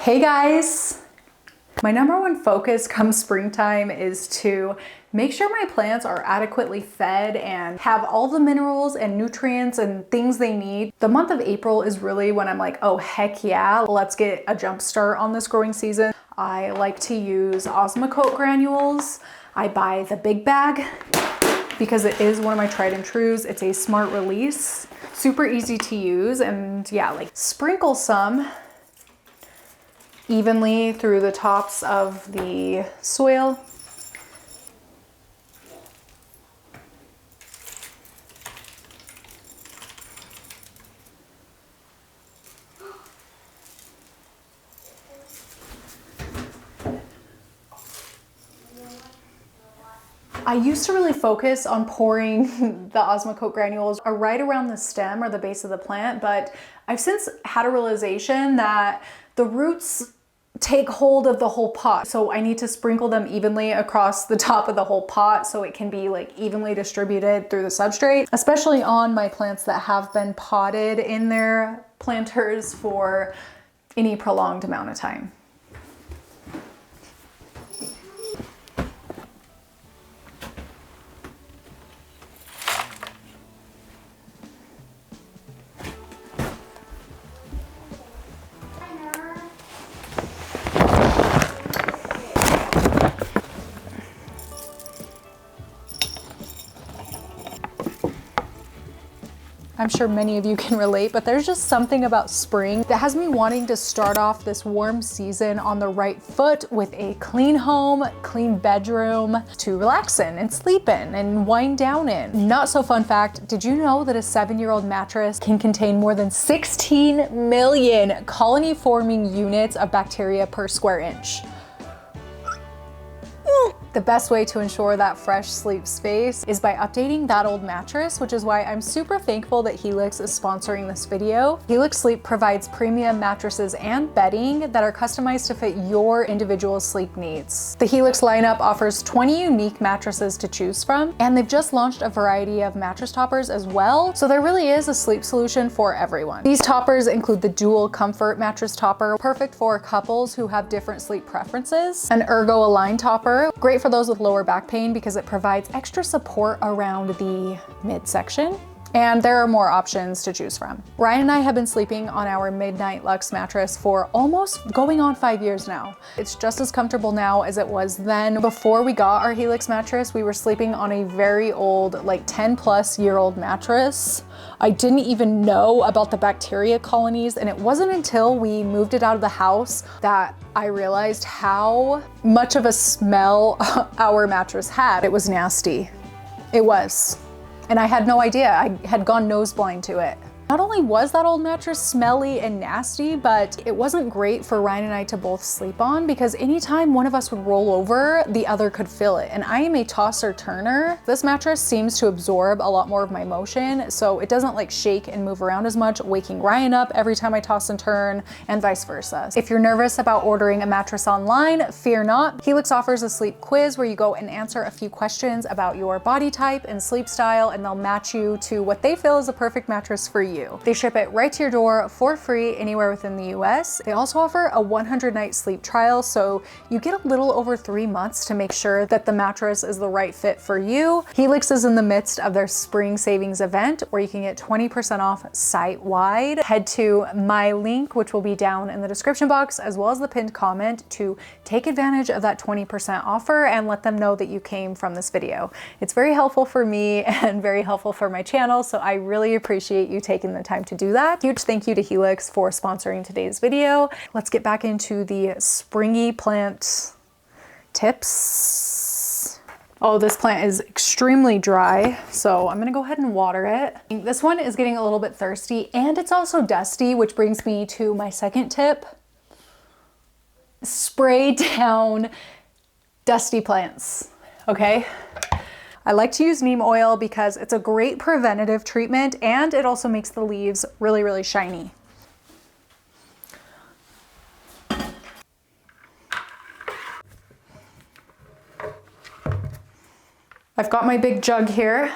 Hey guys! My number one focus come springtime is to make sure my plants are adequately fed and have all the minerals and nutrients and things they need. The month of April is really when I'm like, oh heck yeah, let's get a jump start on this growing season. I like to use Osmocote granules. I buy the big bag because it is one of my tried and trues. It's a smart release, super easy to use, and yeah, like sprinkle some evenly through the tops of the soil. I used to really focus on pouring the Osmocote granules right around the stem or the base of the plant, but I've since had a realization that the roots take hold of the whole pot. So I need to sprinkle them evenly across the top of the whole pot so it can be like evenly distributed through the substrate, especially on my plants that have been potted in their planters for any prolonged amount of time. I'm sure many of you can relate, but there's just something about spring that has me wanting to start off this warm season on the right foot with a clean home, clean bedroom to relax in and sleep in and wind down in. Not so fun fact, did you know that a 7-year-old mattress can contain more than 16 million colony-forming units of bacteria per square inch? The best way to ensure that fresh sleep space is by updating that old mattress, which is why I'm super thankful that Helix is sponsoring this video. Helix Sleep provides premium mattresses and bedding that are customized to fit your individual sleep needs. The Helix lineup offers 20 unique mattresses to choose from, and they've just launched a variety of mattress toppers as well, so there really is a sleep solution for everyone. These toppers include the dual comfort mattress topper, perfect for couples who have different sleep preferences, an ergo aligned topper, great for those with lower back pain because it provides extra support around the midsection. And there are more options to choose from. Ryan and I have been sleeping on our Midnight Luxe mattress for almost going on 5 years now. It's just as comfortable now as it was then. Before we got our Helix mattress, we were sleeping on a very old, like 10-plus-year-old mattress. I didn't even know about the bacteria colonies, and it wasn't until we moved it out of the house that I realized how much of a smell our mattress had. It was nasty. It was. And I had no idea. I had gone nose blind to it. Not only was that old mattress smelly and nasty, but it wasn't great for Ryan and I to both sleep on because anytime one of us would roll over, the other could feel it. And I am a tosser turner. This mattress seems to absorb a lot more of my motion, so it doesn't like shake and move around as much, waking Ryan up every time I toss and turn, and vice versa. If you're nervous about ordering a mattress online, fear not. Helix offers a sleep quiz where you go and answer a few questions about your body type and sleep style, and they'll match you to what they feel is a perfect mattress for you. They ship it right to your door for free anywhere within the US. They also offer a 100-night sleep trial, so you get a little over 3 months to make sure that the mattress is the right fit for you. Helix is in the midst of their spring savings event where you can get 20% off site-wide. Head to my link, which will be down in the description box, as well as the pinned comment to take advantage of that 20% offer and let them know that you came from this video. It's very helpful for me and very helpful for my channel, so I really appreciate you taking the time to do that. Huge thank you to Helix for sponsoring today's video. Let's get back into the springy plant tips. Oh, this plant is extremely dry, so I'm gonna go ahead and water it. This one is getting a little bit thirsty and it's also dusty, which brings me to my second tip. Spray down dusty plants, okay? I like to use neem oil because it's a great preventative treatment and it also makes the leaves really, really shiny. I've got my big jug here.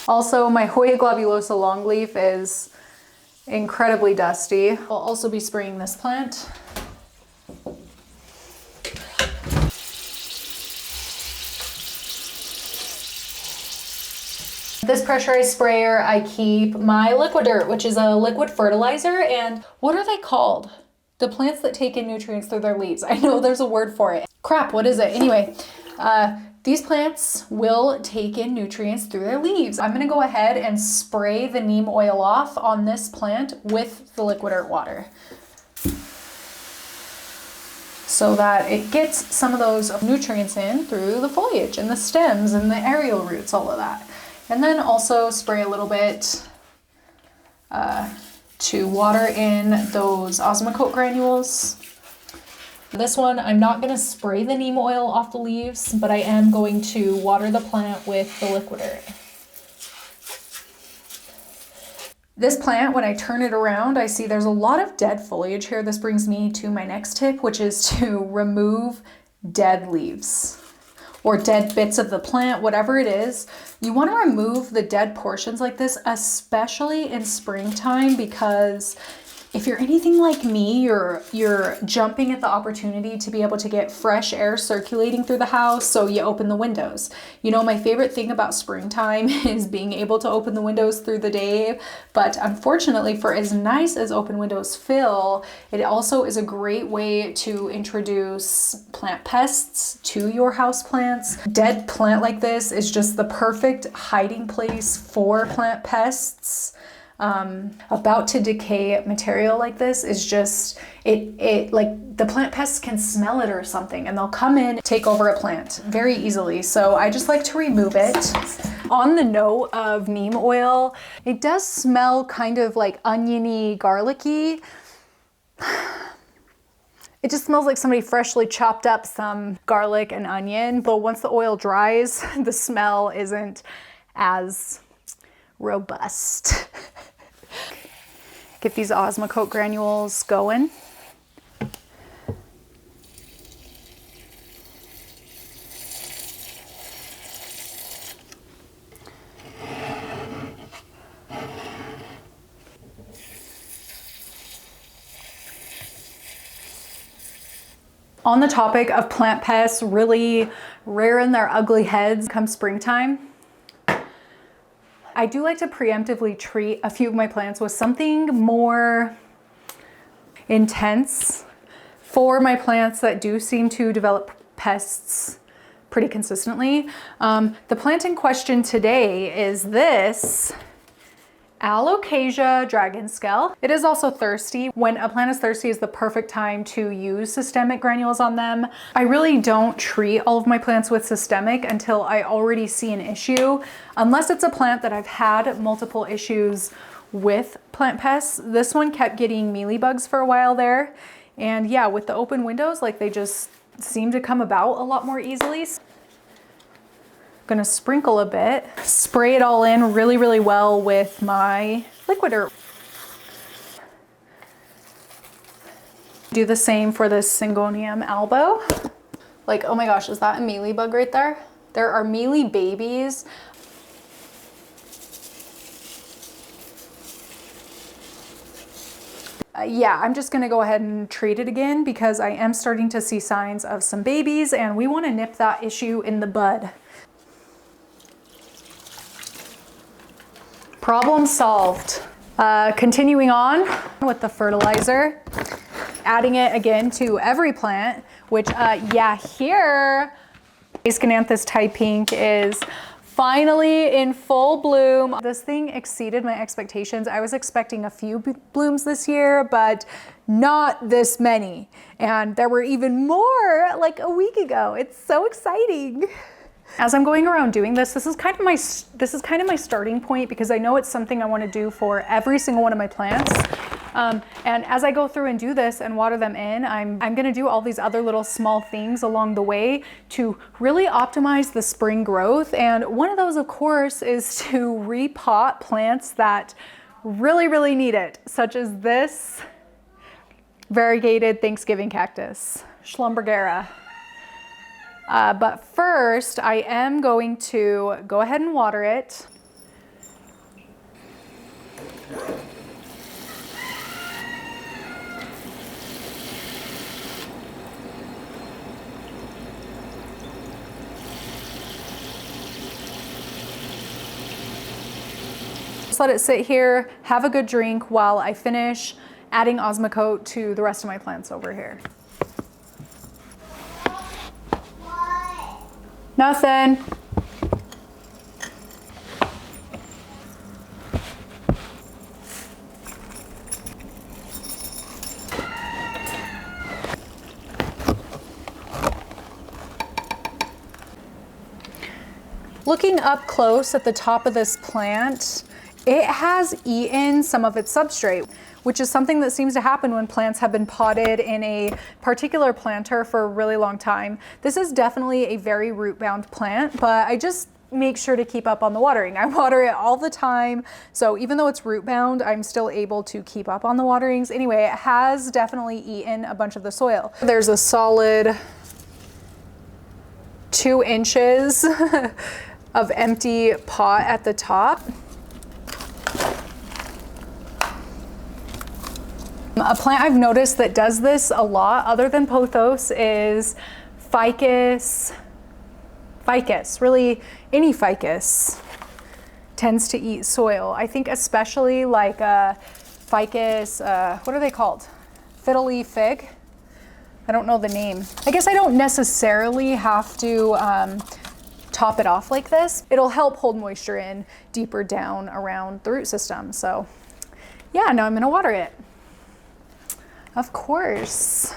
Also, my Hoya globulosa longleaf is incredibly dusty. I'll also be spraying this plant. This pressurized sprayer, I keep my Liquidirt, which is a liquid fertilizer. And what are they called? The plants that take in nutrients through their leaves. I know there's a word for it. Crap, what is it? Anyway, these plants will take in nutrients through their leaves. I'm gonna go ahead and spray the neem oil off on this plant with the Liquidirt water, so that it gets some of those nutrients in through the foliage and the stems and the aerial roots, all of that. And then also spray a little bit to water in those Osmocote granules. This one, I'm not gonna spray the neem oil off the leaves, but I am going to water the plant with the Liquidirt. This plant, when I turn it around, I see there's a lot of dead foliage here. This brings me to my next tip, which is to remove dead leaves or dead bits of the plant, whatever it is. You want to remove the dead portions like this, especially in springtime, because if you're anything like me, you're jumping at the opportunity to be able to get fresh air circulating through the house, so you open the windows. You know, my favorite thing about springtime is being able to open the windows through the day, but unfortunately, for as nice as open windows feel, it also is a great way to introduce plant pests to your house plants. Dead plant like this is just the perfect hiding place for plant pests. About to decay material like this is just, it like the plant pests can smell it or something and they'll come in, take over a plant very easily. So I just like to remove it. On the note of neem oil, it does smell kind of like oniony, garlicky. It just smells like somebody freshly chopped up some garlic and onion, but once the oil dries, the smell isn't as robust. Get these Osmocote granules going. On the topic of plant pests really rearing their ugly heads come springtime, I do like to preemptively treat a few of my plants with something more intense for my plants that do seem to develop pests pretty consistently. The plant in question today is this Alocasia dragon scale. It is also thirsty. When a plant is thirsty is the perfect time to use systemic granules on them. I really don't treat all of my plants with systemic until I already see an issue, unless it's a plant that I've had multiple issues with plant pests. This one kept getting mealybugs for a while there. And yeah, with the open windows, like they just seem to come about a lot more easily. Gonna sprinkle a bit, spray it all in really, really well with my Liquidirt. Do the same for this Syngonium albo. Like, oh my gosh, is that a mealybug right there? There are mealy babies. Yeah, I'm just gonna go ahead and treat it again because I am starting to see signs of some babies and we wanna nip that issue in the bud. Problem solved. Continuing on with the fertilizer, adding it again to every plant, which yeah, here, Aescananthus Thai Pink is finally in full bloom. This thing exceeded my expectations. I was expecting a few blooms this year, but not this many. And there were even more like a week ago. It's so exciting. As I'm going around doing this, this is kind of my starting point because I know it's something I want to do for every single one of my plants. And as I go through and do this and water them in, I'm going to do all these other little small things along the way to really optimize the spring growth. And one of those, of course, is to repot plants that really, really need it, such as this variegated Thanksgiving cactus, Schlumbergera. But first, I am going to go ahead and water it. Just let it sit here, have a good drink while I finish adding Osmocote to the rest of my plants over here. What? Nothing. Looking up close at the top of this plant, it has eaten some of its substrate, which is something that seems to happen when plants have been potted in a particular planter for a really long time. This is definitely a very root-bound plant, but I just make sure to keep up on the watering. I water it all the time, so even though it's root-bound, I'm still able to keep up on the waterings. Anyway, it has definitely eaten a bunch of the soil. There's a solid 2 inches of empty pot at the top. A plant I've noticed that does this a lot, other than pothos, is ficus. Really, any ficus tends to eat soil. I think especially like ficus, what are they called? Fiddle leaf fig? I don't know the name. I guess I don't necessarily have to top it off like this. It'll help hold moisture in deeper down around the root system. So yeah, now I'm gonna water it. Of course.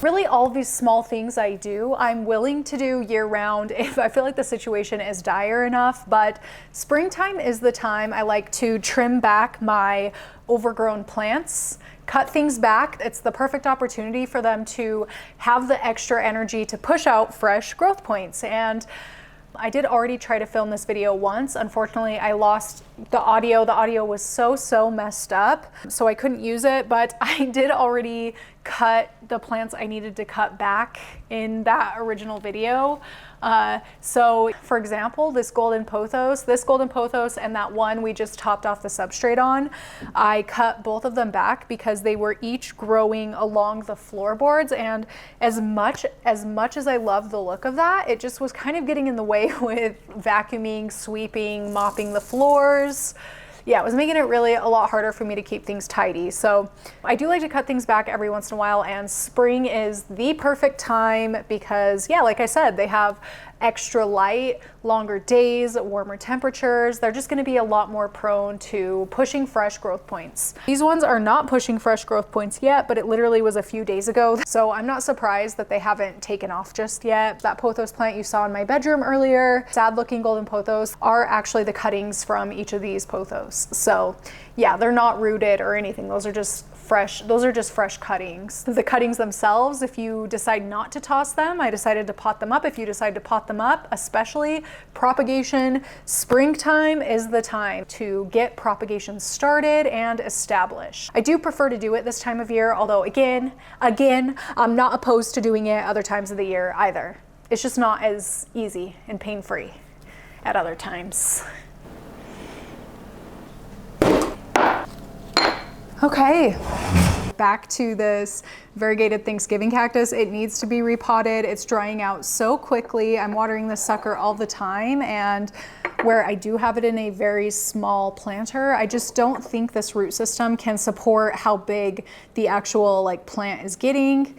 Really, all of these small things I do, I'm willing to do year round if I feel like the situation is dire enough, but springtime is the time I like to trim back my overgrown plants, cut things back. It's the perfect opportunity for them to have the extra energy to push out fresh growth points. And I did already try to film this video once. Unfortunately, I lost the audio. The audio was so messed up, so I couldn't use it, but I did already cut the plants I needed to cut back in that original video. So for example, this golden pothos and that one we just topped off the substrate on, I cut both of them back because they were each growing along the floorboards, and as much as I love the look of that, it just was kind of getting in the way with vacuuming, sweeping, mopping the floors. Yeah, it was making it really a lot harder for me to keep things tidy. So I do like to cut things back every once in a while, and spring is the perfect time because, yeah, like I said, they have extra light, longer days, warmer temperatures. They're just gonna be a lot more prone to pushing fresh growth points. These ones are not pushing fresh growth points yet, but it literally was a few days ago. So I'm not surprised that they haven't taken off just yet. That pothos plant you saw in my bedroom earlier, sad looking golden pothos, are actually the cuttings from each of these pothos. So yeah, they're not rooted or anything. Those are just fresh cuttings. The cuttings themselves, if you decide not to toss them, I decided to pot them up. If you decide to pot them up, especially propagation, springtime is the time to get propagation started and established. I do prefer to do it this time of year, although again, I'm not opposed to doing it other times of the year either. It's just not as easy and pain-free at other times. Okay, back to this variegated Thanksgiving cactus. It needs to be repotted. It's drying out so quickly. I'm watering this sucker all the time, and where I do have it in a very small planter, I just don't think this root system can support how big the actual plant is getting.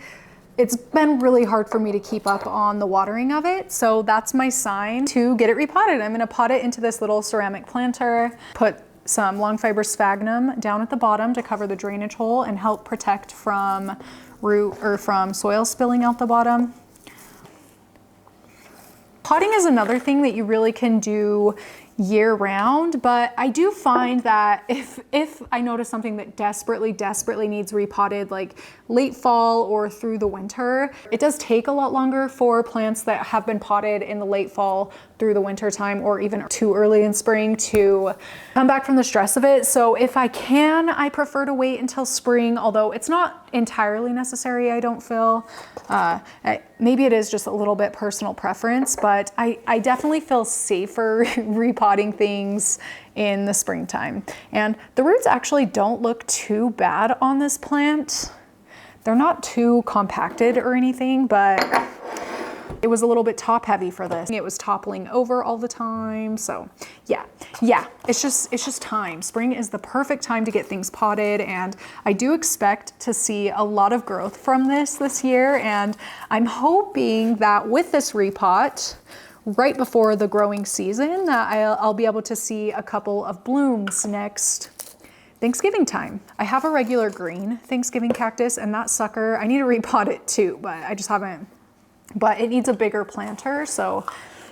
It's been really hard for me to keep up on the watering of it, so that's my sign to get it repotted. I'm gonna pot it into this little ceramic planter, put some long fiber sphagnum down at the bottom to cover the drainage hole and help protect from from soil spilling out the bottom. Potting is another thing that you really can do year round, but I do find that if I notice something that desperately needs repotted, like late fall or through the winter, it does take a lot longer for plants that have been potted in the late fall through the winter time or even too early in spring to come back from the stress of it. So if I can, I prefer to wait until spring, although it's not entirely necessary, I don't feel. Maybe it is just a little bit personal preference, but I definitely feel safer repotting things in the springtime. And the roots actually don't look too bad on this plant. They're not too compacted or anything, but It was a little bit top heavy for this. It was toppling over all the time. So yeah, it's just time. Spring is the perfect time to get things potted, and I do expect to see a lot of growth from this year. And I'm hoping that with this repot, right before the growing season, that I'll be able to see a couple of blooms next Thanksgiving time. I have a regular green Thanksgiving cactus, and that sucker, I need to repot it too, but I just haven't. But it needs a bigger planter, so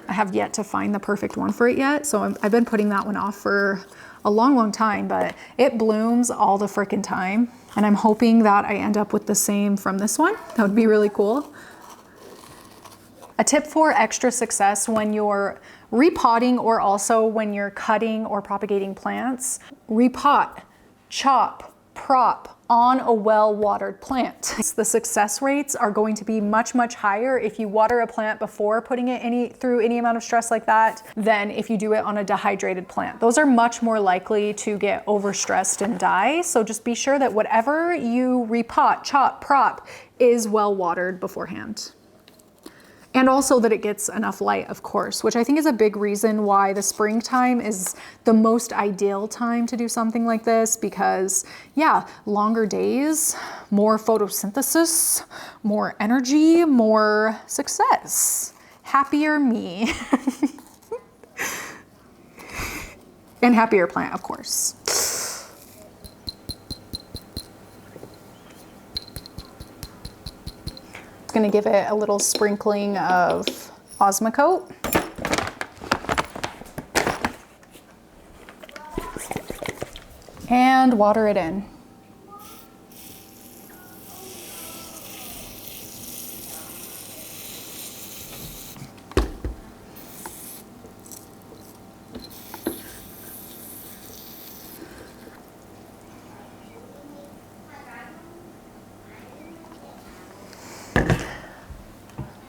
I have yet to find the perfect one for it yet. So I've been putting that one off for a long time, but it blooms all the frickin' time. And I'm hoping that I end up with the same from this one. That would be really cool. A tip for extra success when you're repotting, or also when you're cutting or propagating plants: repot, chop, prop on a well-watered plant. The success rates are going to be much higher if you water a plant before putting it through any amount of stress like that than if you do it on a dehydrated plant. Those are much more likely to get overstressed and die. So just be sure that whatever you repot, chop, prop is well watered beforehand. And also that it gets enough light, of course, which I think is a big reason why the springtime is the most ideal time to do something like this, because yeah, longer days, more photosynthesis, more energy, more success. Happier me. And happier plant, of course. Going to give it a little sprinkling of Osmocote. And water it in.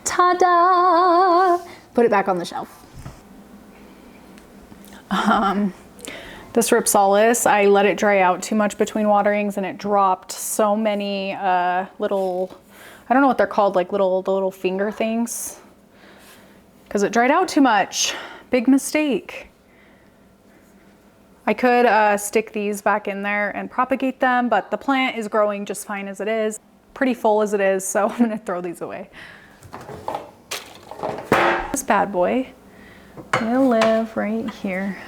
Ta-da! Put it back on the shelf. This Ripsalis, I let it dry out too much between waterings, and it dropped so many little, I don't know what they're called, like the little finger things, because it dried out too much. Big mistake. I could stick these back in there and propagate them, but the plant is growing just fine as it is, pretty full as it is, so I'm gonna throw these away. This bad boy will live right here.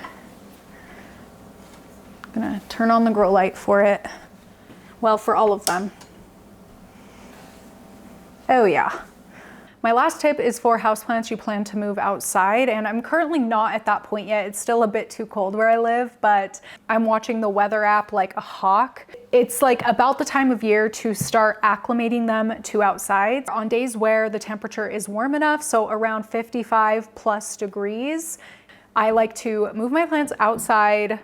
I'm gonna turn on the grow light for it. Well, for all of them. Oh yeah. My last tip is for houseplants you plan to move outside, and I'm currently not at that point yet. It's still a bit too cold where I live, but I'm watching the weather app like a hawk. It's like about the time of year to start acclimating them to outside. On days where the temperature is warm enough, so around 55+ degrees, I like to move my plants outside.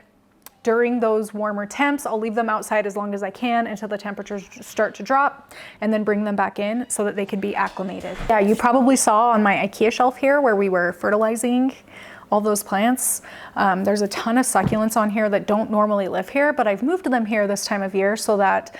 During those warmer temps, I'll leave them outside as long as I can until the temperatures start to drop, and then bring them back in so that they can be acclimated. Yeah, you probably saw on my IKEA shelf here where we were fertilizing all those plants. There's a ton of succulents on here that don't normally live here, but I've moved them here this time of year so that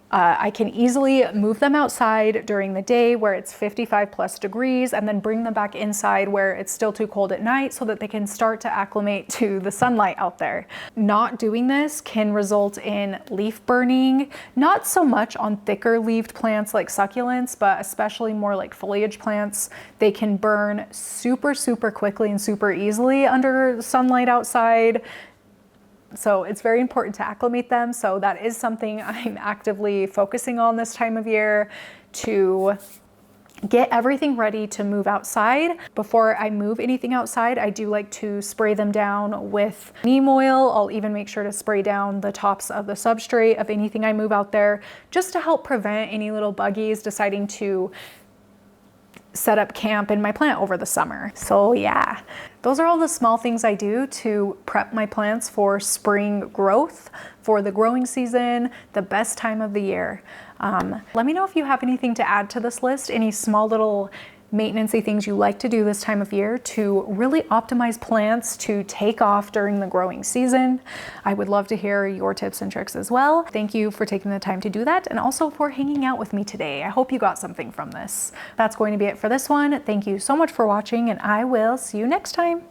I can easily move them outside during the day where it's 55+ degrees, and then bring them back inside where it's still too cold at night so that they can start to acclimate to the sunlight out there. Not doing this can result in leaf burning, not so much on thicker leaved plants like succulents, but especially more like foliage plants. They can burn super quickly and super easily under sunlight outside. So it's very important to acclimate them. So that is something I'm actively focusing on this time of year, to get everything ready to move outside. Before I move anything outside, I do like to spray them down with neem oil. I'll even make sure to spray down the tops of the substrate of anything I move out there, just to help prevent any little buggies deciding to set up camp in my plant over the summer. So yeah, those are all the small things I do to prep my plants for spring growth, for the growing season, the best time of the year. Let me know if you have anything to add to this list, any small little maintenance-y things you like to do this time of year to really optimize plants to take off during the growing season. I would love to hear your tips and tricks as well. Thank you for taking the time to do that and also for hanging out with me today. I hope you got something from this. That's going to be it for this one. Thank you so much for watching and I will see you next time.